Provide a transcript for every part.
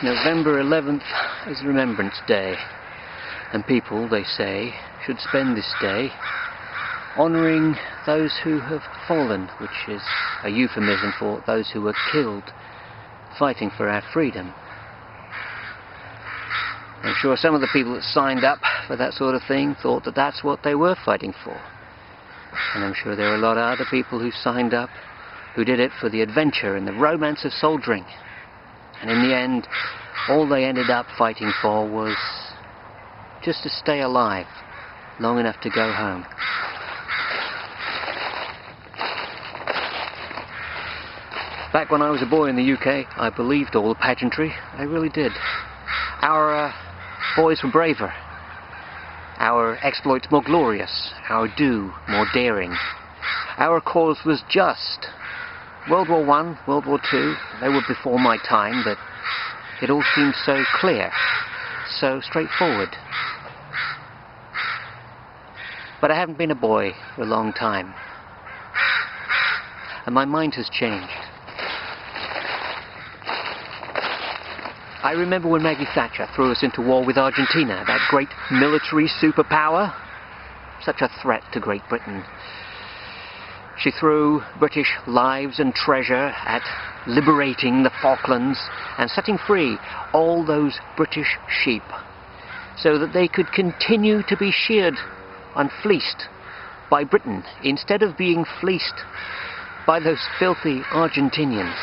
November 11th is Remembrance Day, and people, they say, should spend this day honouring those who have fallen, which is a euphemism for those who were killed fighting for our freedom. I'm sure some of the people that signed up for that sort of thing thought that that's what they were fighting for. And I'm sure there are a lot of other people who signed up who did it for the adventure and the romance of soldiering. And in the end, all they ended up fighting for was just to stay alive long enough to go home. Back when I was a boy in the UK, I believed all the pageantry. I really did. Our boys were braver, our exploits more glorious, our do more daring. Our cause was just. World War I, World War II, they were before my time, but it all seemed so clear, so straightforward. But I haven't been a boy for a long time, and my mind has changed. I remember when Maggie Thatcher threw us into war with Argentina, that great military superpower, such a threat to Great Britain. She threw British lives and treasure at liberating the Falklands and setting free all those British sheep so that they could continue to be sheared and fleeced by Britain instead of being fleeced by those filthy Argentinians.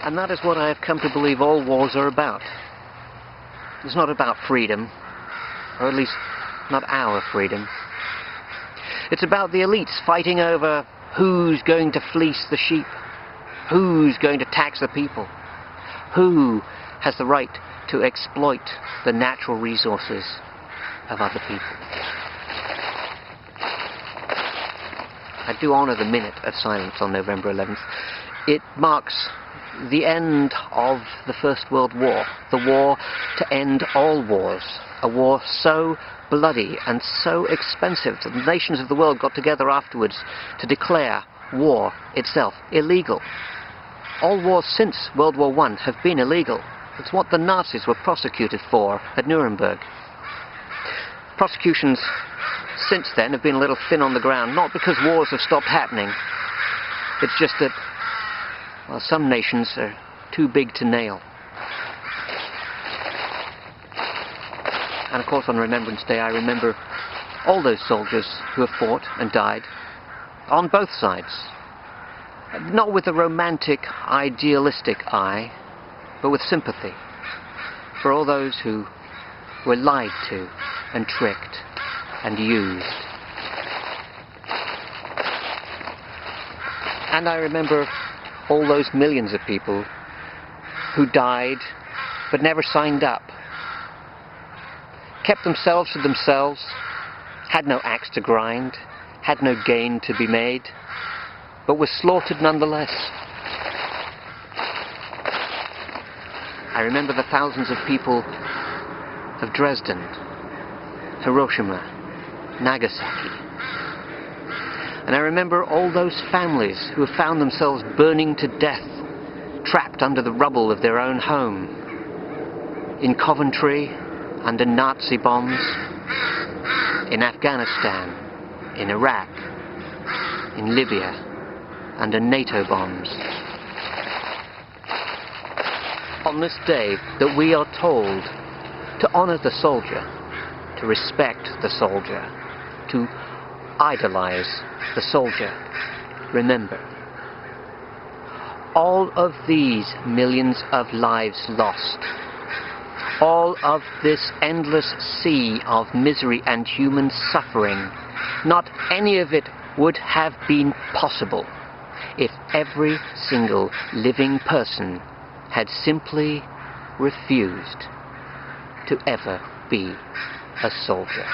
And that is what I have come to believe all wars are about. It's not about freedom, or at least not our freedom. It's about the elites fighting over who's going to fleece the sheep, who's going to tax the people, who has the right to exploit the natural resources of other people. I do honour the minute of silence on November 11th. It marks the end of the First World War, the war to end all wars, a war so bloody and so expensive that the nations of the world got together afterwards to declare war itself illegal. All wars since World War I have been illegal. It's what the Nazis were prosecuted for at Nuremberg. Prosecutions since then have been a little thin on the ground, not because wars have stopped happening. It's just that, well, some nations are too big to nail. And of course on Remembrance Day I remember all those soldiers who have fought and died on both sides. Not with a romantic, idealistic eye, but with sympathy for all those who were lied to and tricked and used. And I remember all those millions of people who died but never signed up, kept themselves to themselves, had no axe to grind, had no gain to be made, but were slaughtered nonetheless. I remember the thousands of people of Dresden, Hiroshima, Nagasaki. And I remember all those families who have found themselves burning to death, trapped under the rubble of their own home, in Coventry, under Nazi bombs, in Afghanistan, in Iraq, in Libya, under NATO bombs. On this day that we are told to honour the soldier, to respect the soldier, to idolize the soldier, remember, all of these millions of lives lost, all of this endless sea of misery and human suffering, not any of it would have been possible if every single living person had simply refused to ever be a soldier.